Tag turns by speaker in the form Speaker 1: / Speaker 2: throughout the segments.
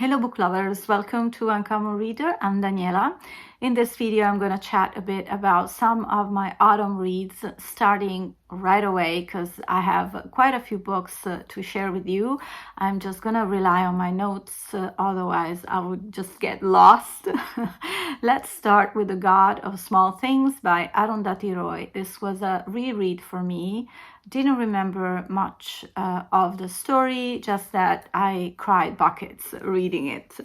Speaker 1: Hello book lovers, welcome to Uncommon Reader. I'm Daniela. In this video I'm going to chat a bit about some of my autumn reads starting right away because I have quite a few books to share with you. I'm just going to rely on my notes, otherwise I would just get lost. Let's start with The God of Small Things by Arundhati Roy. This was a reread for me. Didn't remember much of the story, just that I cried buckets reading it.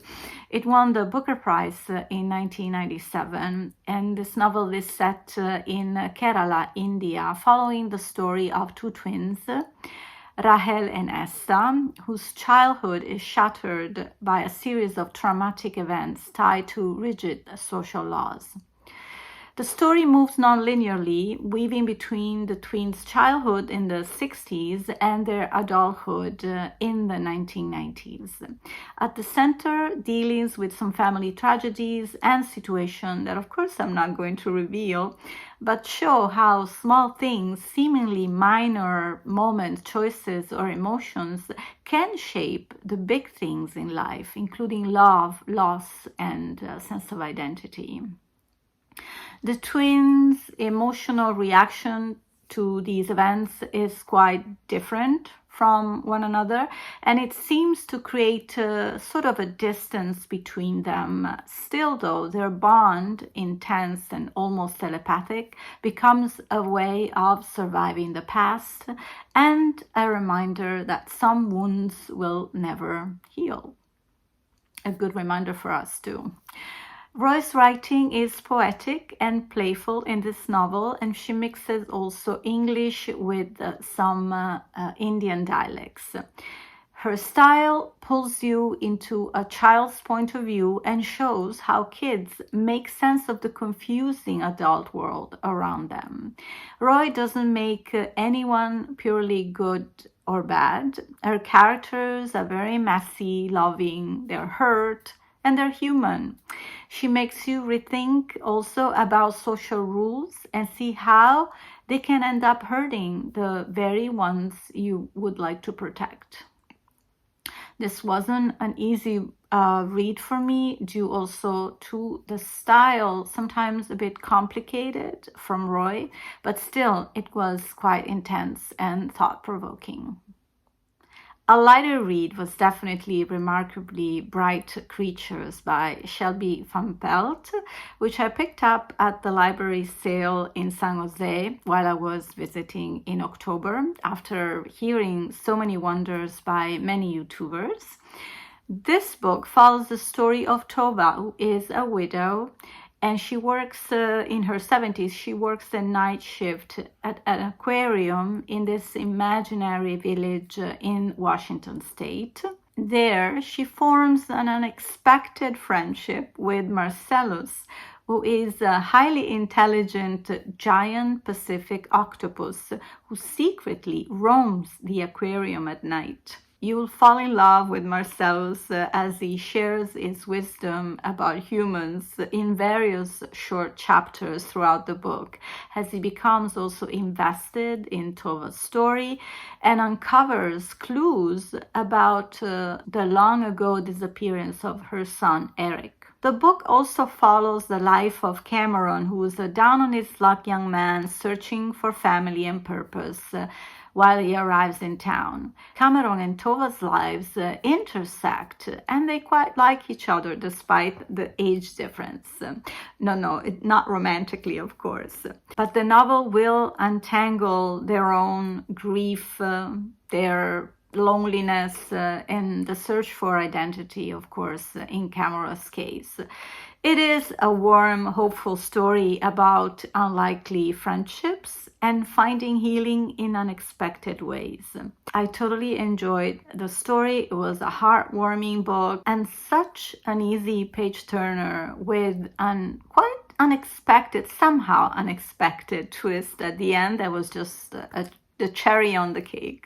Speaker 1: It won the Booker Prize in 1997, and this novel is set in Kerala, India, following the story of two twins, Rahel and Esther, whose childhood is shattered by a series of traumatic events tied to rigid social laws. The story moves non-linearly, weaving between the twins' childhood in the 60s and their adulthood in the 1990s. At the center, dealings with some family tragedies and situations that, of course, I'm not going to reveal, but show how small things, seemingly minor moments, choices, or emotions can shape the big things in life, including love, loss, and sense of identity. The twins' emotional reaction to these events is quite different from one another, and it seems to create sort of a distance between them. Still, though, their bond, intense and almost telepathic, becomes a way of surviving the past and a reminder that some wounds will never heal. A good reminder for us too. Roy's writing is poetic and playful in this novel, and she mixes also English with some Indian dialects. Her style pulls you into a child's point of view and shows how kids make sense of the confusing adult world around them. Roy doesn't make anyone purely good or bad. Her characters are very messy, loving, they're hurt, and they're human. She makes you rethink also about social rules and see how they can end up hurting the very ones you would like to protect. This wasn't an easy read for me, due also to the style, sometimes a bit complicated from Roy, but still it was quite intense and thought-provoking. A lighter read was definitely Remarkably Bright Creatures by Shelby from Pelt, which I picked up at the library sale in San Jose while I was visiting in October after hearing so many wonders by many YouTubers. This book follows the story of Tova, who is a widow, and she works in her 70s. She works a night shift at an aquarium in this imaginary village in Washington State. There, she forms an unexpected friendship with Marcellus, who is a highly intelligent giant Pacific octopus who secretly roams the aquarium at night. You will fall in love with Marcellus as he shares his wisdom about humans in various short chapters throughout the book, as he becomes also invested in Tova's story and uncovers clues about the long ago disappearance of her son Eric. The book also follows the life of Cameron, who is a down-on-his-luck young man searching for family and purpose while he arrives in town. Cameron and Tova's lives intersect, and they quite like each other despite the age difference. Not romantically, of course. But the novel will untangle their own grief, their loneliness, and the search for identity, of course, in Cameron's case. It is a warm, hopeful story about unlikely friendships and finding healing in unexpected ways. I totally enjoyed the story. It was a heartwarming book and such an easy page-turner with an quite unexpected, somehow unexpected twist at the end that was just the cherry on the cake.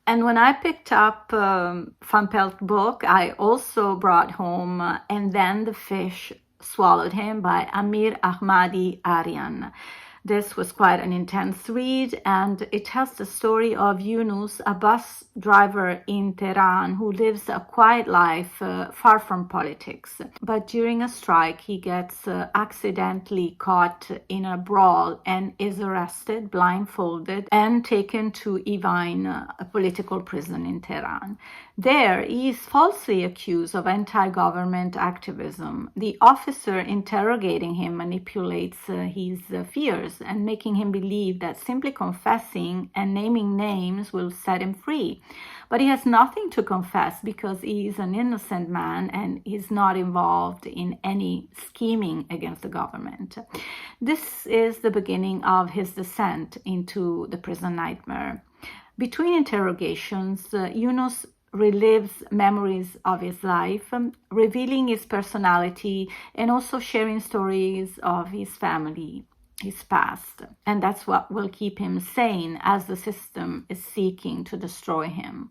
Speaker 1: And when I picked up Van Pelt's book, I also brought home And Then the Fish Swallowed Him by Amir Ahmadi Arian. This was quite an intense read, and it tells the story of Yunus, a bus driver in Tehran who lives a quiet life far from politics. But during a strike, he gets accidentally caught in a brawl and is arrested, blindfolded, and taken to Evin, a political prison in Tehran. There, he is falsely accused of anti-government activism. The officer interrogating him manipulates his fears and making him believe that simply confessing and naming names will set him free. But he has nothing to confess because he is an innocent man and is not involved in any scheming against the government. This is the beginning of his descent into the prison nightmare. Between interrogations, Yunus relives memories of his life, revealing his personality and also sharing stories of his family, his past. And that's what will keep him sane as the system is seeking to destroy him.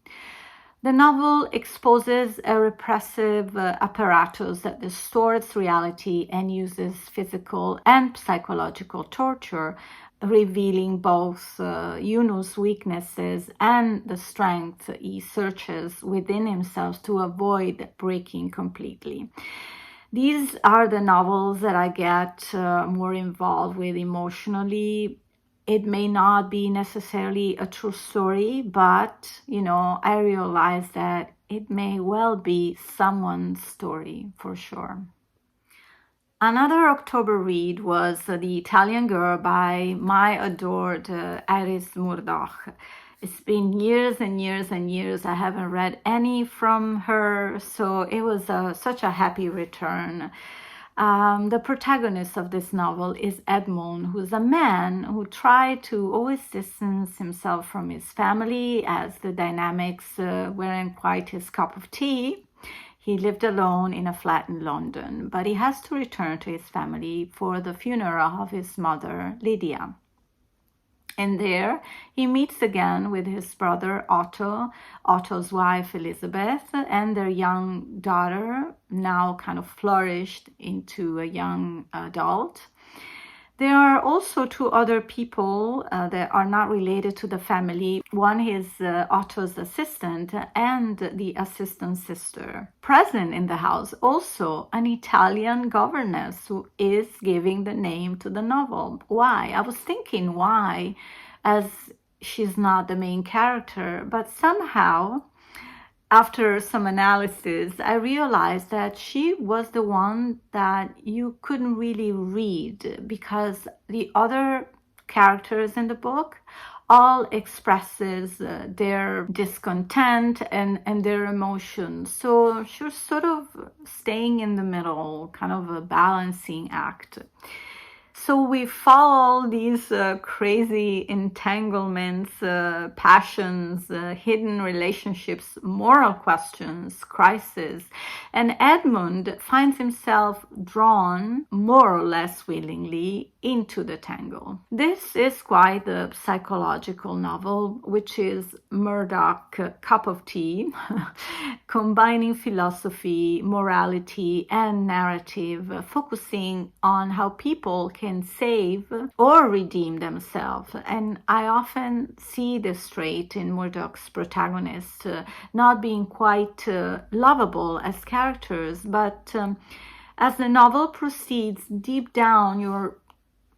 Speaker 1: The novel exposes a repressive apparatus that distorts reality and uses physical and psychological torture, revealing both Yunus' weaknesses and the strength he searches within himself to avoid breaking completely. These are the novels that I get more involved with emotionally. It may not be necessarily a true story, but, I realize that it may well be someone's story for sure. Another October read was The Italian Girl by my adored Iris Murdoch. It's been years and years and years I haven't read any from her, so it was such a happy return. The protagonist of this novel is Edmond, who's a man who tried to always distance himself from his family as the dynamics weren't quite his cup of tea. He lived alone in a flat in London, but he has to return to his family for the funeral of his mother, Lydia. And there he meets again with his brother Otto, Otto's wife Elizabeth, and their young daughter, now kind of flourished into a young adult. There are also two other people that are not related to the family. One is Otto's assistant and the assistant's sister. Present in the house also an Italian governess who is giving the name to the novel. Why? I was thinking why, as she's not the main character, but somehow after some analysis, I realized that she was the one that you couldn't really read because the other characters in the book all expresses their discontent and their emotions. So she was sort of staying in the middle, kind of a balancing act. So we follow these crazy entanglements, passions, hidden relationships, moral questions, crises, and Edmund finds himself drawn more or less willingly into the tangle. This is quite a psychological novel, which is Murdoch cup of tea, combining philosophy, morality, and narrative, focusing on how people can save or redeem themselves. And I often see this trait in Murdoch's protagonists, not being quite lovable as characters, but as the novel proceeds deep down,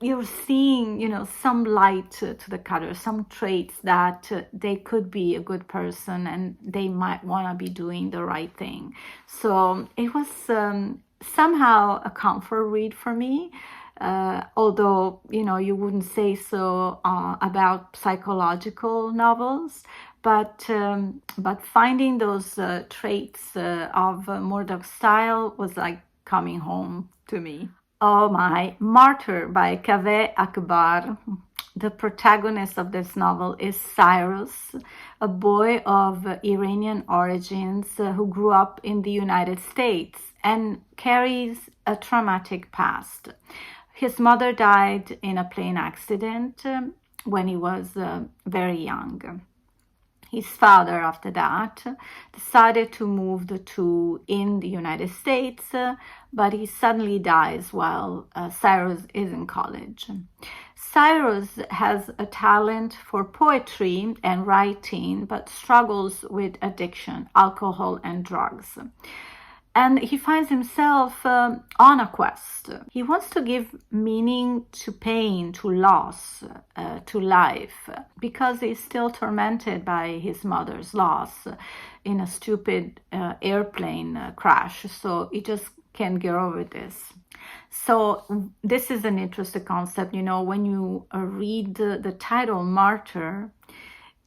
Speaker 1: you're seeing, some light to the cutter, some traits that they could be a good person and they might want to be doing the right thing. So it was somehow a comfort read for me. Although, you wouldn't say so about psychological novels, but finding those traits of Murdoch's style was like coming home to me. Oh my, Martyr by Kaveh Akbar. The protagonist of this novel is Cyrus, a boy of Iranian origins who grew up in the United States and carries a traumatic past. His mother died in a plane accident when he was very young. His father, after that, decided to move the two in the United States, but he suddenly dies while Cyrus is in college. Cyrus has a talent for poetry and writing, but struggles with addiction, alcohol, and drugs. And he finds himself on a quest. He wants to give meaning to pain, to loss, to life, because he's still tormented by his mother's loss in a stupid airplane crash. So he just can't get over this. So this is an interesting concept. You know, when you read the title Martyr,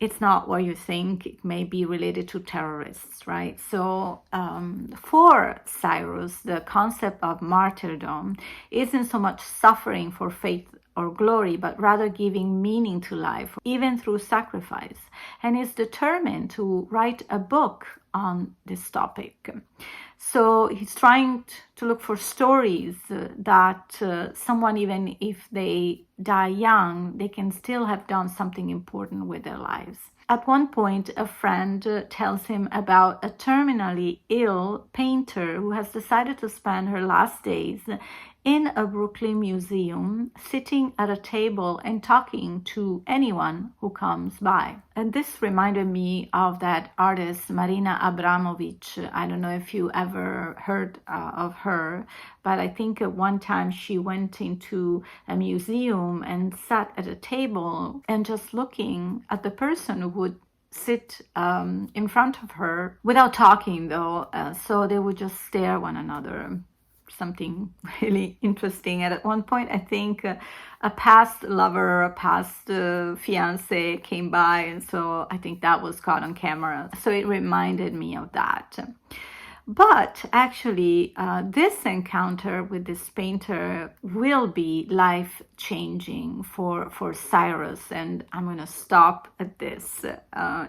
Speaker 1: it's not what you think. It may be related to terrorists, right? So for Cyrus, the concept of martyrdom isn't so much suffering for faith or glory, but rather giving meaning to life, even through sacrifice. And is determined to write a book on this topic. So he's trying to look for stories that someone, even if they die young, they can still have done something important with their lives. At one point, a friend tells him about a terminally ill painter who has decided to spend her last days in a Brooklyn museum, sitting at a table and talking to anyone who comes by. And this reminded me of that artist, Marina Abramovic. I don't know if you ever heard of her, but I think at one time she went into a museum and sat at a table and just looking at the person who would sit in front of her without talking, though. So they would just stare one another. Something really interesting. And at one point, I think a past lover, a past fiance came by, and so I think that was caught on camera. So it reminded me of that. But actually, this encounter with this painter will be life-changing for Cyrus, and I'm going to stop at this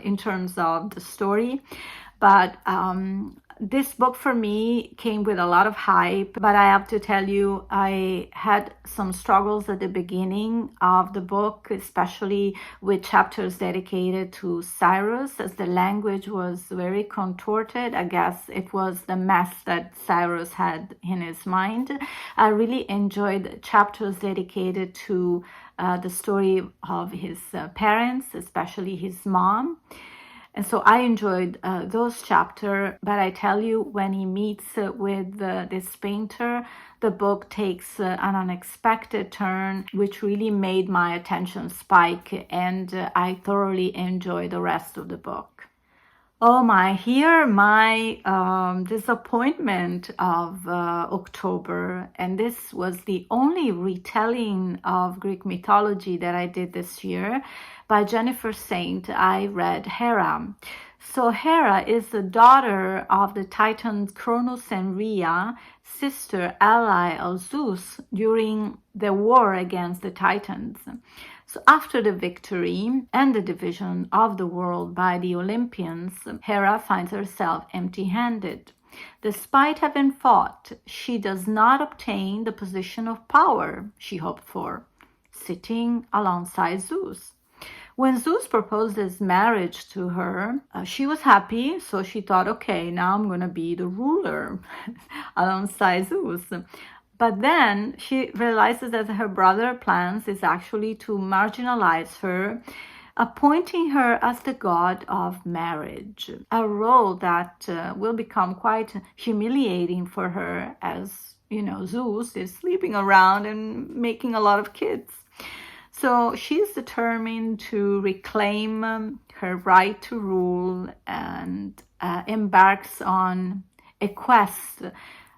Speaker 1: in terms of the story. But this book for me came with a lot of hype, but I have to tell you, I had some struggles at the beginning of the book, especially with chapters dedicated to Cyrus, as the language was very contorted. I guess it was the mess that Cyrus had in his mind. I really enjoyed chapters dedicated to the story of his parents, especially his mom. And so I enjoyed those chapters, but I tell you, when he meets with this painter, the book takes an unexpected turn, which really made my attention spike, and I thoroughly enjoyed the rest of the book. Oh my, here my disappointment of October, and this was the only retelling of Greek mythology that I did this year. By Jennifer Saint, I read Hera. So Hera is the daughter of the Titans Cronus and Rhea, sister ally of Zeus during the war against the Titans. So after the victory and the division of the world by the Olympians, Hera finds herself empty-handed. Despite having fought, she does not obtain the position of power she hoped for, sitting alongside Zeus. When Zeus proposes marriage to her, she was happy, so she thought, okay, now I'm going to be the ruler alongside Zeus. But then she realizes that her brother plans is actually to marginalize her, appointing her as the god of marriage, a role that will become quite humiliating for her, as, you know, Zeus is sleeping around and making a lot of kids. So she's determined to reclaim her right to rule and embarks on a quest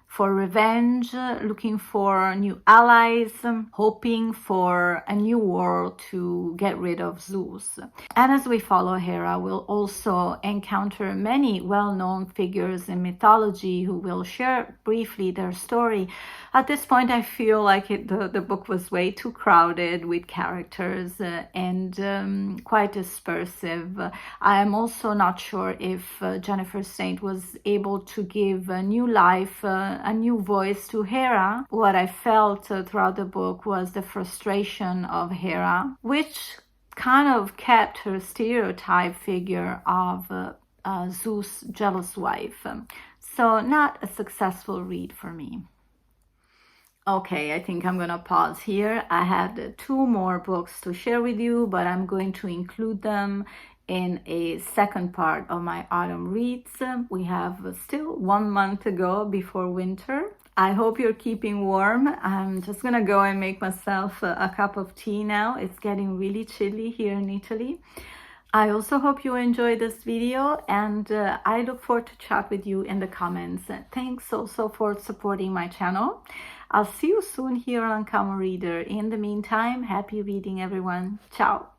Speaker 1: for revenge, looking for new allies, hoping for a new world to get rid of Zeus. And as we follow Hera, we'll also encounter many well-known figures in mythology who will share briefly their story. At this point, I feel like the book was way too crowded with characters and quite dispersive. I am also not sure if Jennifer Saint was able to give a new life, a new voice to Hera. What I felt throughout the book was the frustration of Hera, which kind of kept her stereotype figure of Zeus' jealous wife. So not a successful read for me. Okay, I think I'm gonna pause here. I had two more books to share with you, but I'm going to include them in a second part of my autumn reads. We have still 1 month to go before winter. I hope you're keeping warm. I'm just gonna go and make myself a cup of tea now. It's getting really chilly here in Italy. I also hope you enjoyed this video, and I look forward to chat with you in the comments. Thanks also for supporting my channel. I'll see you soon here on Uncommon Reader. In the meantime, happy reading, everyone. Ciao.